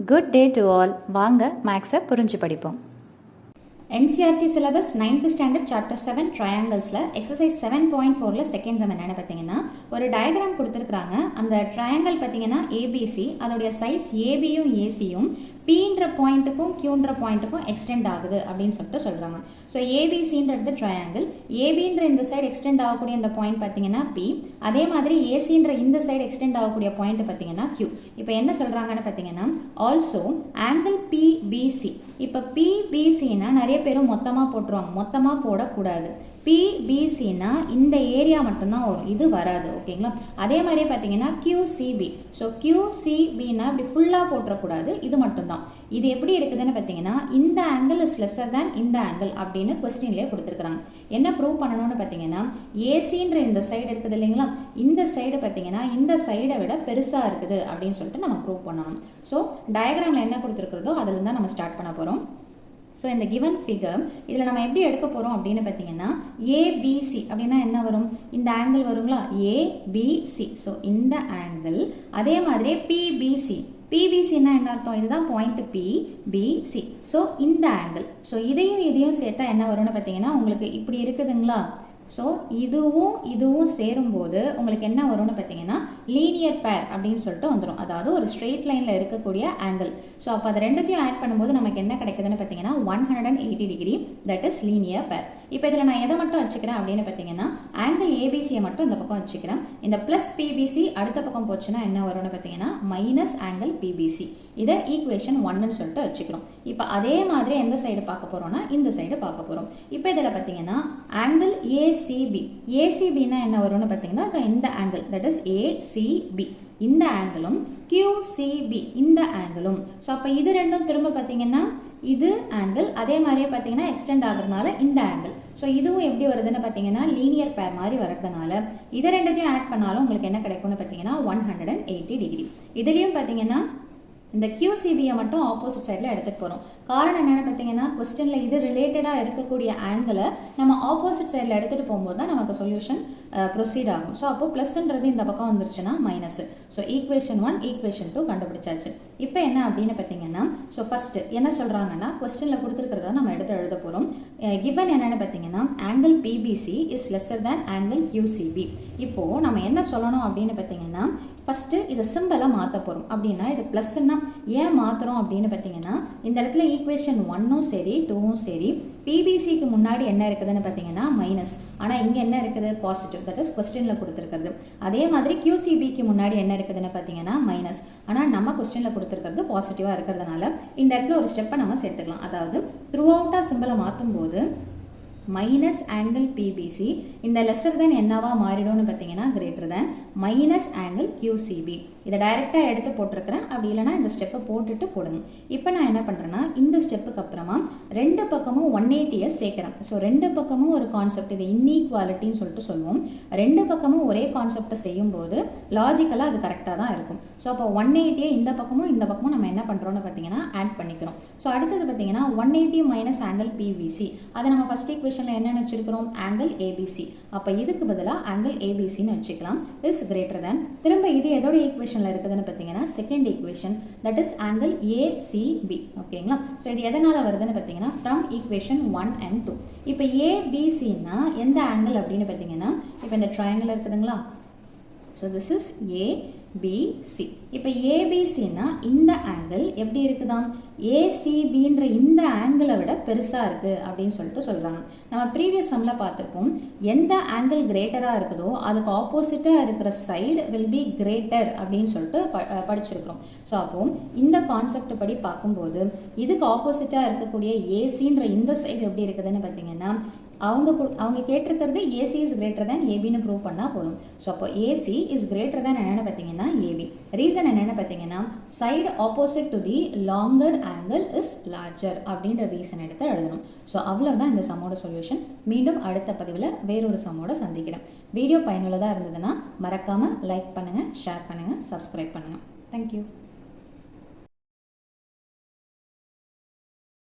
Good day to all. வாங்க மேக்ஸை புரிஞ்சு படிப்போம். NCERT syllabus 9th standard chapter 7 ட்ரையாங்கிள்ஸில் எக்ஸசைஸ் 7.4ல் செகண்ட் சம் என்னென்னு பார்த்தீங்கன்னா ஒரு டயக்ராம் கொடுத்துருக்குறாங்க. அந்த ட்ரையாங்கிள் பார்த்தீங்கன்னா ஏபிசி, அதோடைய சைட்ஸ் ஏபியும் ஏசியும் பீன்ற பாயிண்ட்டுக்கும் கியூன்ற பாயிண்ட்டுக்கும் எக்ஸ்டெண்ட் ஆகுது அப்படின்னு சொல்லிட்டு சொல்கிறாங்க. ஸோ ஏபிசின்றது ட்ரையாங்கிள், ஏபின்ற இந்த சைடு எக்ஸ்டெண்ட் ஆகக்கூடிய இந்த பாயிண்ட் பார்த்தீங்கன்னா பி, அதே மாதிரி ஏசின்ற இந்த சைடு எக்ஸ்டெண்ட் ஆகக்கூடிய பாயிண்ட் பார்த்தீங்கன்னா கியூ. இப்போ என்ன சொல்கிறாங்கன்னு பார்த்தீங்கன்னா ஆல்சோ ஆங்கிள் பிபிசி. இப்போ பிபிசின்னா நிறைய பேரும் மொத்தமாக போட்டுருவாங்க, மொத்தமாக போடக்கூடாது. பிபிசின்னா இந்த ஏரியா மட்டும்தான் வரும், இது வராது. ஓகேங்களா? அதே மாதிரியே பார்த்தீங்கன்னா QCB. ஸோ QCBனா இப்படி ஃபுல்லாக போட்டுறக்கூடாது, இது மட்டும்தான். இது எப்படி இருக்குதுன்னு பார்த்தீங்கன்னா இந்த ஆங்கிள் இஸ் லெஸ்ஸர் தேன் இந்த ஆங்கிள் அப்படின்னு கொஸ்டின்லேயே கொடுத்துருக்குறாங்க. என்ன ப்ரூவ் பண்ணணும்னு பார்த்தீங்கன்னா ஏசின்ற இந்த சைடு இருக்குது இல்லைங்களா, இந்த சைடு பார்த்தீங்கன்னா இந்த சைடை விட பெருசாக இருக்குது அப்படின்னு சொல்லிட்டு நம்ம ப்ரூவ் பண்ணணும். ஸோ டயக்ராமில் என்ன கொடுத்துருக்குறதோ அதில் தான் நம்ம ஸ்டார்ட் பண்ண போகிறோம். ஸோ இந்த கிவன் ஃபிகர் இதில் நம்ம எப்படி எடுக்க போகிறோம் அப்படின்னு பார்த்தீங்கன்னா ஏபிசி அப்படின்னா என்ன வரும், இந்த ஆங்கிள் வருங்களா, ஏபிசி. ஸோ இந்த ஆங்கிள், அதே மாதிரி பிபிசி. பிபிசின்னா என்ன அர்த்தம், இதுதான் பாயிண்ட் பிபிசி. ஸோ இந்த ஆங்கிள். ஸோ இதையும் சேர்த்தா என்ன வரும்னு பார்த்தீங்கன்னா உங்களுக்கு இப்படி இருக்குதுங்களா. ஸோ இதுவும் சேரும்போது உங்களுக்கு என்ன வரும்னு பார்த்தீங்கன்னா லீனியர் பேர் அப்படின்னு சொல்லிட்டு வந்துடும். அதாவது ஒரு ஸ்ட்ரெயிட் லைனில் இருக்கக்கூடிய ஆங்கிள். ஸோ அப்போ அது ரெண்டுத்தையும் ஆட் பண்ணும்போது நமக்கு என்ன கிடைக்குதுன்னு பார்த்தீங்கன்னா 180 டிகிரி, தட் இஸ் லீனியர் பேர். இப்போ இதில் நான் எதை மட்டும் வச்சுக்கிறேன் அப்படின்னு பார்த்தீங்கன்னா ஆங்கிள் ஏபிசியை மட்டும் இந்த பக்கம் வச்சுக்கிறேன். இந்த ப்ளஸ் பிபிசி அடுத்த பக்கம் போச்சுன்னா என்ன வரும்னு பார்த்தீங்கன்னா மைனஸ் ஆங்கிள் பிபிசி. இதை ஈக்குவேஷன் 1ன்னு சொல்லிட்டு வச்சுக்கிறோம். இப்போ அதே மாதிரி எந்த சைடு பார்க்க போகிறோம்னா இந்த சைடு பார்க்க போகிறோம். இப்போ இதில் பார்த்தீங்கன்னா ஆங்கிள் ஏசிபி. ஏசிபின்னா என்ன வரும்னு பார்த்தீங்கன்னா இந்த ஆங்கிள், தட் இஸ் ஏசிபி. இந்த ஆங்கிளும் QCB இந்த ஆங்கிளும். ஸோ அப்போ இது ரெண்டும் திரும்ப பார்த்தீங்கன்னா இது ஆங்கிள், அதே மாதிரியே பார்த்தீங்கன்னா எக்ஸ்டெண்ட் ஆகுறதுனால இந்த ஆங்கிள். ஸோ இதுவும் எப்படி வருதுன்னு பார்த்தீங்கன்னா லீனியர் பேர் மாதிரி வரதுனால இதை ரெண்டுத்தையும் ஆட் பண்ணாலும் உங்களுக்கு என்ன கிடைக்கும்னு பார்த்தீங்கன்னா 180 டிகிரி. இதுலேயும் பார்த்தீங்கன்னா இந்த QCBயை மட்டும் ஆப்போசிட் சைடில் எடுத்துகிட்டு போகிறோம். காரணம் என்னென்னு பார்த்தீங்கன்னா கொஸ்டினில் இது ரிலேட்டடாக இருக்கக்கூடிய ஆங்கிளை நம்ம ஆப்போசிட் சைடில் எடுத்துகிட்டு போகும்போது தான் நமக்கு சொல்யூஷன் ப்ரொசீட் ஆகும். ஸோ அப்போது ப்ளஸ்ன்றது இந்த பக்கம் வந்துருச்சுன்னா மைனஸ். ஸோ ஈக்குவேஷன் 1 ஈக்குவேஷன் 2 கண்டுபிடிச்சாச்சு. இப்போ என்ன அப்படின்னு பார்த்தீங்கன்னா ஸோ ஃபஸ்ட்டு என்ன சொல்கிறாங்கன்னா கொஸ்டினில் கொடுத்துருக்கிறத நம்ம எடுத்து எழுத போகிறோம். கிவன் என்னென்னு பார்த்தீங்கன்னா angle BBC is lesser than angle QCB. இப்போது நம்ம என்ன சொல்லணும் அப்படின்னு பார்த்தீங்கன்னா ஃபஸ்ட்டு இதை சிம்பிளாக மாற்ற போகிறோம். அப்படின்னா இது ப்ளஸ்ன்னா ஏன் மாற்றுறோம் அப்படின்னு பார்த்தீங்கன்னா இந்த இடத்துல ஈக்குவேஷன் 1ம் சரி 2ம் சரி பிபிசிக்கு முன்னாடி என்ன இருக்குதுன்னு பார்த்தீங்கன்னா மைனஸ், ஆனால் இங்கே என்ன இருக்குது பாசிட்டிவ், தட் இஸ் கொஸ்டினில் கொடுத்துருக்கிறது. அதே மாதிரி QCBக்கு முன்னாடி என்ன இருக்குதுன்னு பார்த்தீங்கன்னா மைனஸ், ஆனால் நம்ம கொஸ்டினில் கொடுத்துருக்கிறது பாசிட்டிவாக இருக்கிறதுனால இந்த இடத்துல ஒரு ஸ்டெப்பை நம்ம சேர்த்துக்கலாம். அதாவது த்ரூ அவுட்டாக சிம்பிளை மாற்றும் போது மைனஸ் ஆங்கிள் பிபிசி இந்த லெஸ்ஸர் தேன் என்னவா மாறிடும்னு பார்த்தீங்கன்னா greater than minus angle QCB. இதை டைரெக்டாக எடுத்து போட்டிருக்கிறேன், அப்படி இல்லைனா இந்த ஸ்டெப்பை போட்டுட்டு போடுங்க. இப்போ நான் என்ன பண்ணுறேன்னா இந்த ஸ்டெப்புக்கு அப்புறமா ரெண்டு பக்கமும் 180 சேர்க்குறேன். ஸோ ரெண்டு பக்கமும் ஒரு கான்செப்ட், இது இன்இக்வாலிட்டின்னு சொல்லிட்டு சொல்லுவோம். ரெண்டு பக்கமும் ஒரே கான்செப்டை செய்யும்போது லாஜிக்கலாக அது கரெக்டாக தான் இருக்கும். ஸோ அப்போ 180 இந்த பக்கமும் நம்ம என்ன பண்ணுறோம்னு பார்த்தீங்கன்னா ஆட் பண்ணிக்கிறோம். ஸோ அடுத்தது பார்த்தீங்கன்னா 180 மைனஸ் ஆங்கிள் பிபிசி, அதை நம்ம ஃபஸ்ட் ஈக்குவேஷனில் என்னென்னு வச்சுருக்கிறோம் ஆங்கிள் ஏபிசி. அப்போ இதுக்கு பதிலாக ஆங்கிள் ஏபிசின்னு வச்சுக்கலாம், இஸ் கிரேட்டர் தேன். திரும்ப இது எதோட ஈக்குவேஷன் இருக்குதுன்னு பார்த்தீங்கன்னா second equation, that is angle ACB. ஓகேங்களா? ஸோ இது எதனால் வருதுன்னு பார்த்தீங்கன்னா ஃப்ரம் ஈக்குவேஷன் 1 and 2. இப்போ ABCன்னா எந்த ஆங்கிள் அப்படின்னு பார்த்தீங்கன்னா இப்போ இந்த ட்ரையாங்கிள் இருக்குதுங்களா. So this is ABC. இப்போ ABCன்னா இந்த ஆங்கிள் எப்படி இருக்குதாம், ACBன்ற இந்த ஆங்கிளை விட பெருசாக இருக்குது அப்படின்னு சொல்லிட்டு சொல்கிறாங்க. நம்ம ப்ரீவியஸ் சம்மில் பார்த்துருப்போம் எந்த ஆங்கிள் கிரேட்டராக இருக்குதோ அதுக்கு ஆப்போசிட்டாக இருக்கிற சைடு வில் பி கிரேட்டர் அப்படின்னு சொல்லிட்டு படிச்சிருக்கிறோம். ஸோ அப்போது இந்த கான்செப்ட் படி பார்க்கும்போது இதுக்கு ஆப்போசிட்டாக இருக்கக்கூடிய ஏசின்ற இந்த சைடு எப்படி இருக்குதுன்னு பார்த்தீங்கன்னா அவங்க கேட்டிருக்கிறது AC இஸ் கிரேட்டர் தேன் ஏபின்னு ப்ரூவ் பண்ணால் போதும். ஸோ அப்போ AC இஸ் கிரேட்டர் தேன் என்னென்னு பார்த்தீங்கன்னா ஏபி. ரீசன் என்னென்னு பார்த்தீங்கன்னா side opposite to the longer angle is larger அப்படின்ற ரீசன் எடுத்து எழுதணும். ஸோ அவ்வளோதான் இந்த சம்மோட சொல்யூஷன். மீண்டும் அடுத்த பதிவில் வேறொரு சம்மோட சந்திக்கிறேன். வீடியோ பயனுள்ளதாக இருந்ததுன்னா மறக்காமல் லைக் பண்ணுங்கள், ஷேர் பண்ணுங்கள், சப்ஸ்கிரைப் பண்ணுங்கள். தேங்க்யூ.